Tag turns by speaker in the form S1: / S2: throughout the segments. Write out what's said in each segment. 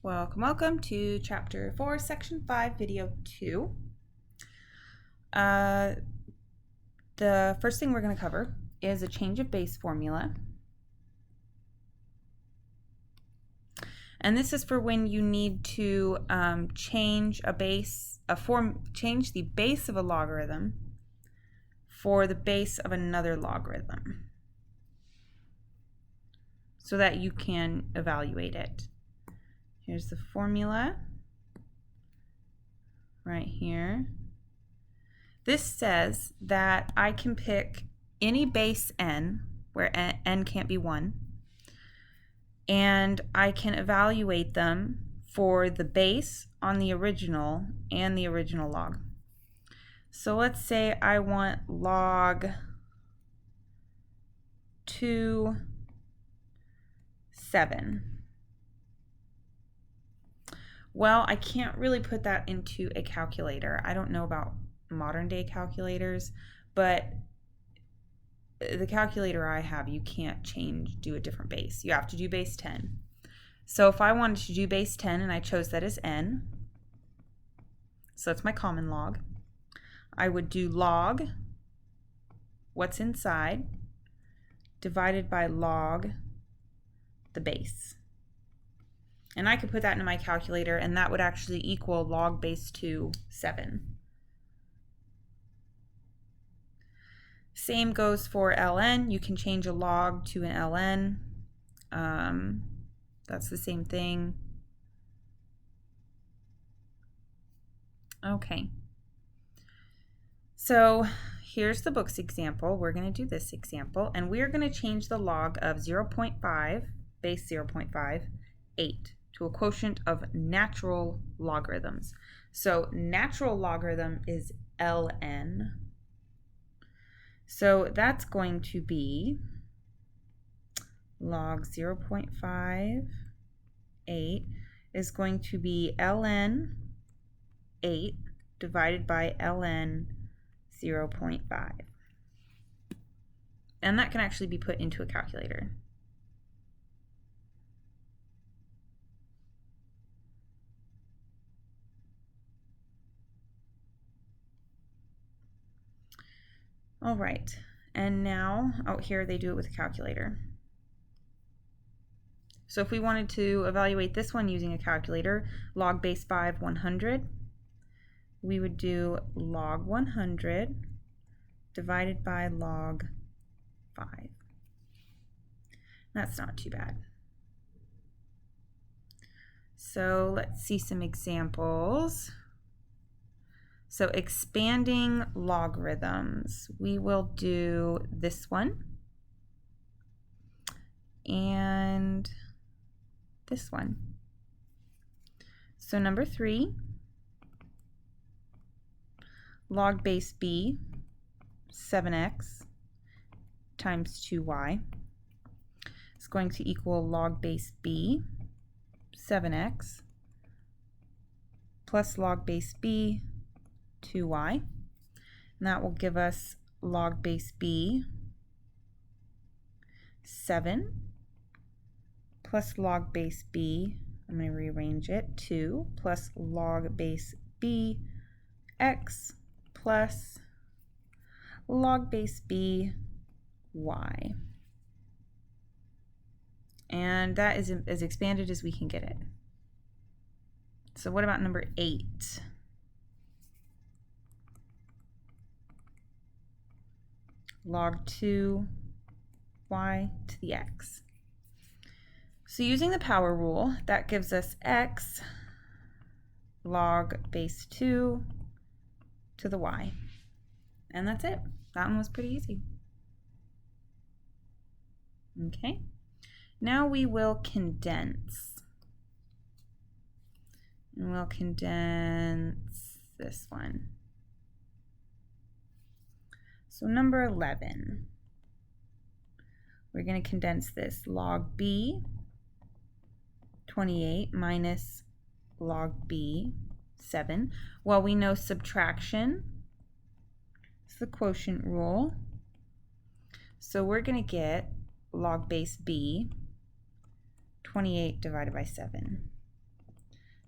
S1: Welcome to Chapter 4, Section 5, Video 2. The first thing we're going to cover is a change of base formula. And this is for when you need to change the base of a logarithm for the base of another logarithm so that you can evaluate it. Here's the formula right here. This says that I can pick any base n, where n can't be 1, and I can evaluate them for the base on the original and the original log. So let's say I want log 2, 7. Well, I can't really put that into a calculator. I don't know about modern day calculators, but the calculator I have, you can't do a different base. You have to do base 10. So if I wanted to do base 10 and I chose that as n, so that's my common log, I would do log what's inside divided by log the base. And I could put that into my calculator, and that would actually equal log base 2, 7. Same goes for ln. You can change a log to an ln. That's the same thing. Okay. So here's the book's example. We're going to do this example, and we're going to change the log of 0.5, base 0.5, 8. to a quotient of natural logarithms. So natural logarithm is ln. So that's going to be log 0.5, 8 is going to be ln 8 divided by ln 0.5. And that can actually be put into a calculator. All right, and now out here they do it with a calculator. So if we wanted to evaluate this one using a calculator, log base 5, 100, we would do log 100 divided by log 5. That's not too bad. So let's see some examples. So expanding logarithms, we will do this one and this one. So number 3, log base b, 7x times 2y is going to equal log base b, 7x, plus log base b, 2y, and that will give us log base b 7 plus log base b, I'm going to rearrange it, 2 plus log base b x plus log base b y. And that is as expanded as we can get it. So what about number 8? Log 2 y to the x. So using the power rule, that gives us x log base 2 to the y. And that's it. That one was pretty easy. Okay. Now we will condense. And we'll condense this one. So number 11, we're going to condense this. Log b, 28, minus log b, 7. Well, we know subtraction is the quotient rule. So we're going to get log base b, 28 divided by 7.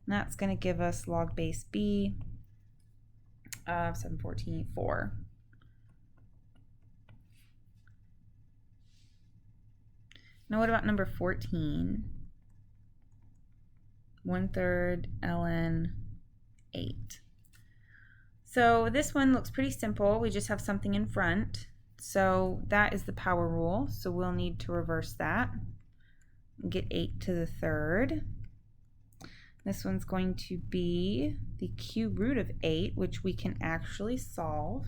S1: And that's going to give us log base b of 714.4. Now what about number 14? 1/3 ln 8. So this one looks pretty simple. We just have something in front. So that is the power rule. So we'll need to reverse that and get 8 to the 3rd. This one's going to be the cube root of 8, which we can actually solve.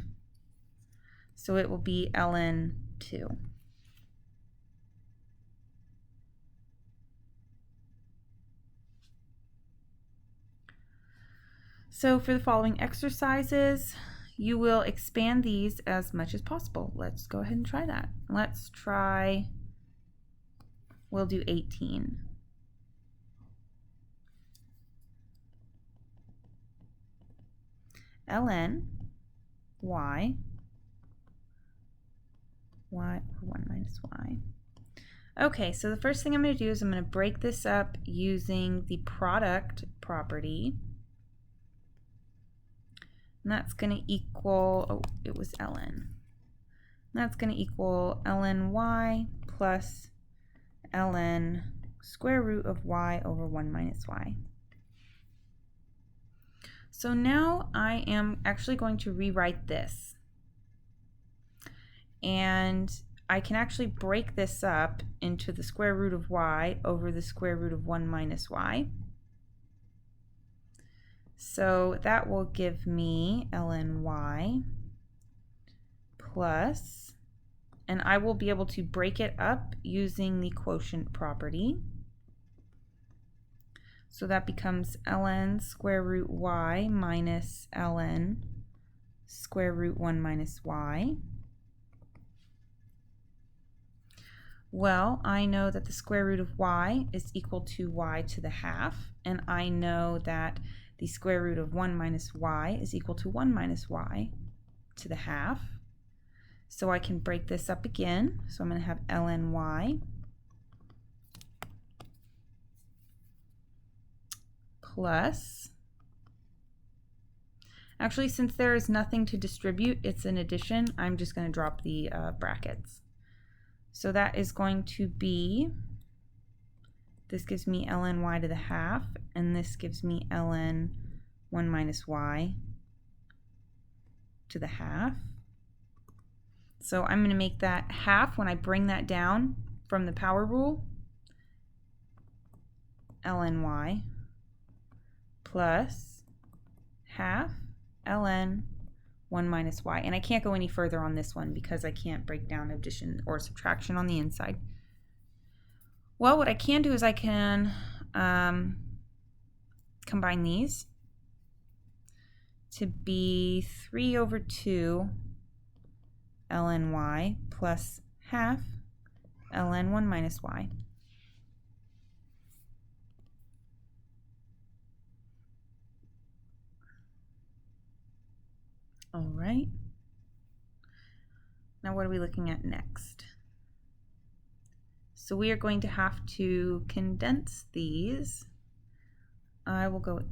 S1: So it will be ln 2. So for the following exercises, you will expand these as much as possible. Let's go ahead and try that. Let's try, we'll do 18. ln y over 1 minus y. Okay, so the first thing I'm going to do is I'm going to break this up using the product property. And that's going to equal, oh, it was ln. And that's going to equal ln y plus ln square root of y over 1 minus y. So now I am actually going to rewrite this. And I can actually break this up into the square root of y over the square root of 1 minus y. So that will give me ln y plus, and I will be able to break it up using the quotient property. So that becomes ln square root y minus ln square root 1 minus y. Well, I know that the square root of y is equal to y to the half, and I know that the square root of 1 minus y is equal to 1 minus y to the half. So I can break this up again. So I'm going to have ln y plus, actually since there is nothing to distribute, it's an addition, I'm just going to drop the brackets. So that is going to be, this gives me ln y to the half, and this gives me ln 1 minus y to the half. So I'm going to make that half when I bring that down from the power rule, ln y plus half ln 1 minus y. And I can't go any further on this one because I can't break down addition or subtraction on the inside. Well, what I can do is I can combine these to be 3 over 2 ln y plus half ln 1 minus y. All right. Now what are we looking at next? So we are going to have to condense these. I will go with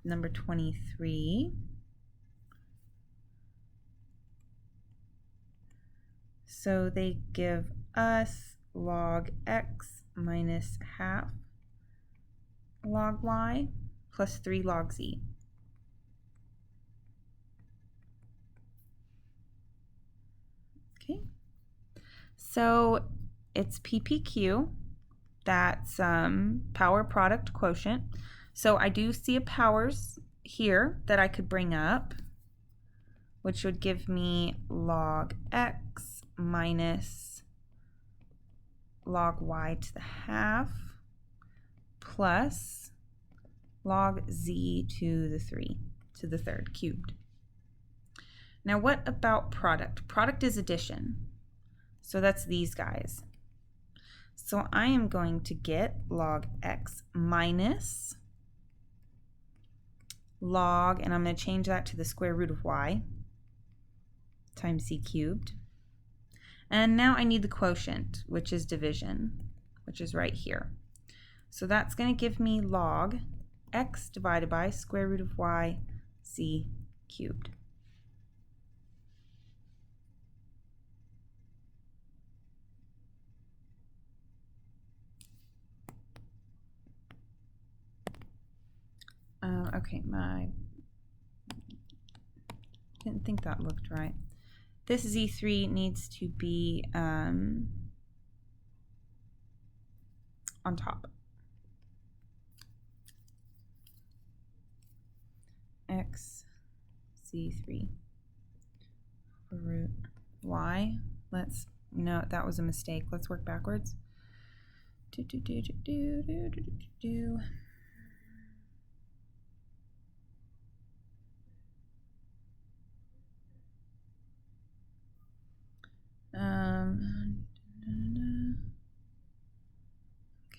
S1: number 23. So they give us log x minus half log y plus 3 log z. Okay, so it's PPQ, that's power product quotient. So I do see a powers here that I could bring up, which would give me log x minus log y to the half plus log z to the 3rd cubed. Now what about product? Product is addition. So that's these guys. So I am going to get log x minus log, and I'm going to change that to the square root of y times z cubed. And now I need the quotient, which is division, which is right here. So that's going to give me log x divided by square root of y c cubed. Okay, didn't think that looked right. This Z3 needs to be on top. X Z3 root y. No, that was a mistake. Let's work backwards.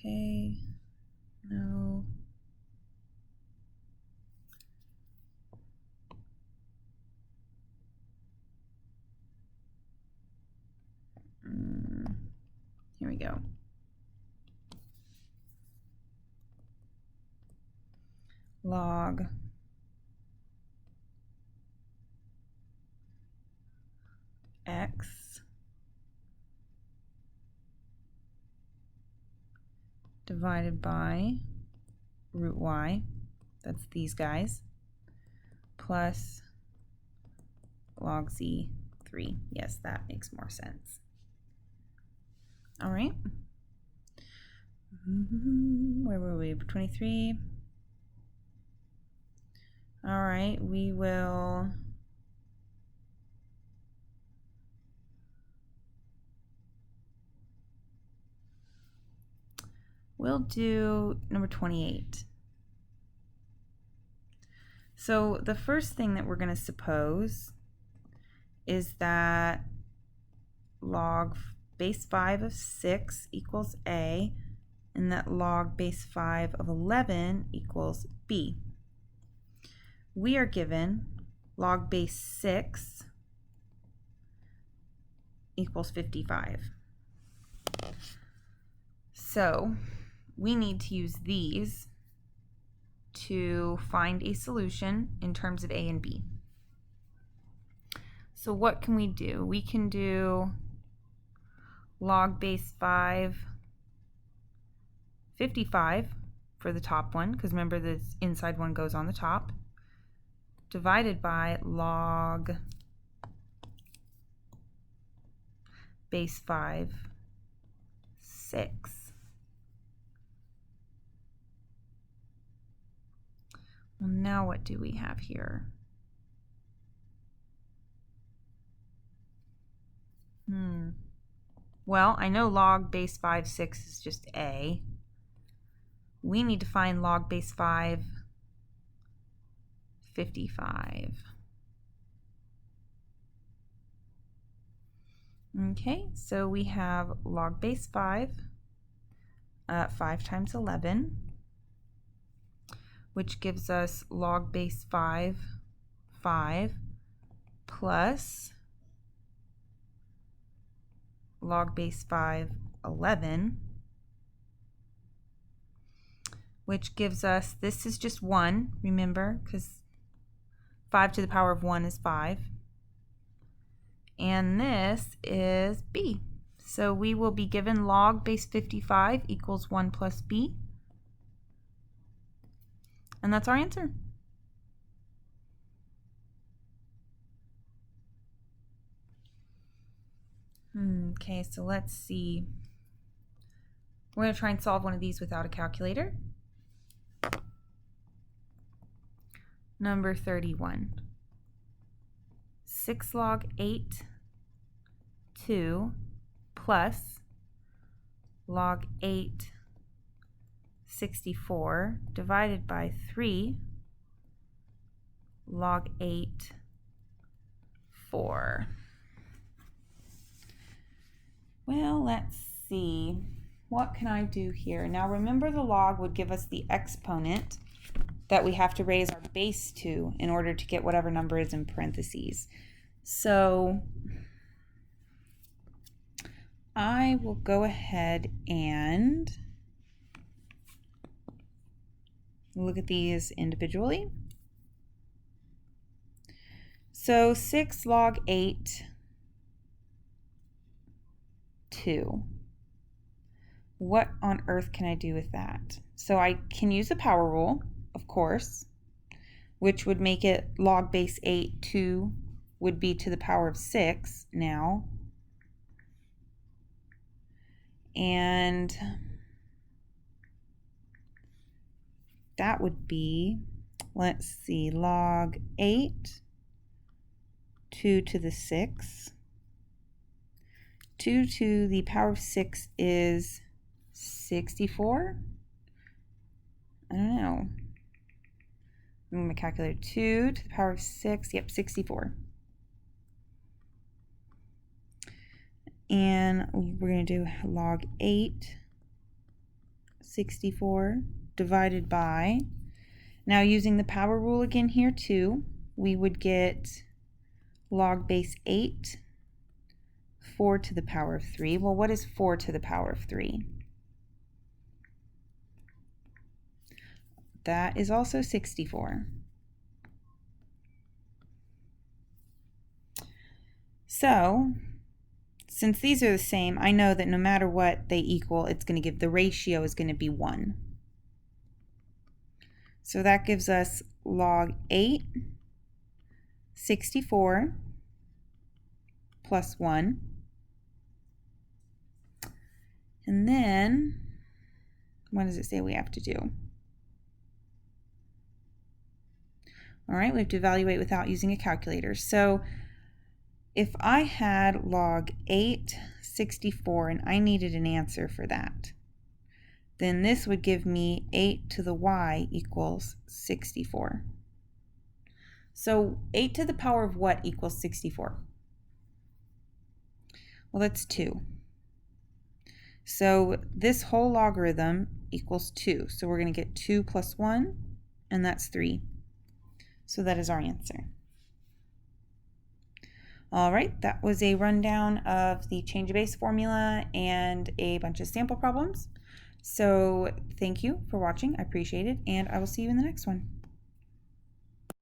S1: Okay, no. Here we go. Log x divided by root y, that's these guys, plus log z3. Yes, that makes more sense. All right. Where were we? 23. All right, we'll do number 28. So the first thing that we're going to suppose is that log base 5 of 6 equals A, and that log base 5 of 11 equals B. We are given log base 6 equals 55. So we need to use these to find a solution in terms of A and B. So what can we do? We can do log base 5, 55 for the top one, because remember the inside one goes on the top, divided by log base 5, 6. Well, now what do we have here? Well, I know log base 5, 6 is just A. We need to find log base 5, 55. Okay, so we have log base 5, 5 times 11, which gives us log base 5, 5, plus log base 5, 11, which gives us, this is just 1, remember, because 5 to the power of 1 is 5. And this is B. So we will be given log base 55 equals 1 plus B. And that's our answer. Okay, so let's see. We're going to try and solve one of these without a calculator. Number 31. 6 log 8, 2 plus log 8, 64 divided by 3 log 8, 4. Well, let's see. What can I do here? Now remember, the log would give us the exponent that we have to raise our base to in order to get whatever number is in parentheses. So I will go ahead and look at these individually. So 6 log 8, 2. What on earth can I do with that? So I can use a power rule, of course, which would make it log base 8, 2 would be to the power of 6 now. And that would be, let's see, log 8, 2 to the 6. 2 to the power of 6 is 64. I don't know. I'm going to calculate 2 to the power of 6. Yep, 64. And we're going to do log 8, 64 divided by, now using the power rule again here too, we would get log base 8, 4 to the power of 3. Well, what is 4 to the power of 3? That is also 64. So, since these are the same, I know that no matter what they equal, it's going to give, the ratio is going to be 1. So that gives us log 8, 64 plus 1. And then, what does it say we have to do? All right, we have to evaluate without using a calculator. So if I had log 8, 64, and I needed an answer for that, then this would give me 8 to the y equals 64. So 8 to the power of what equals 64? Well, that's 2. So this whole logarithm equals 2. So we're going to get 2 plus 1, and that's 3. So that is our answer. All right, that was a rundown of the change of base formula and a bunch of sample problems. So thank you for watching. I appreciate it, and I will see you in the next one.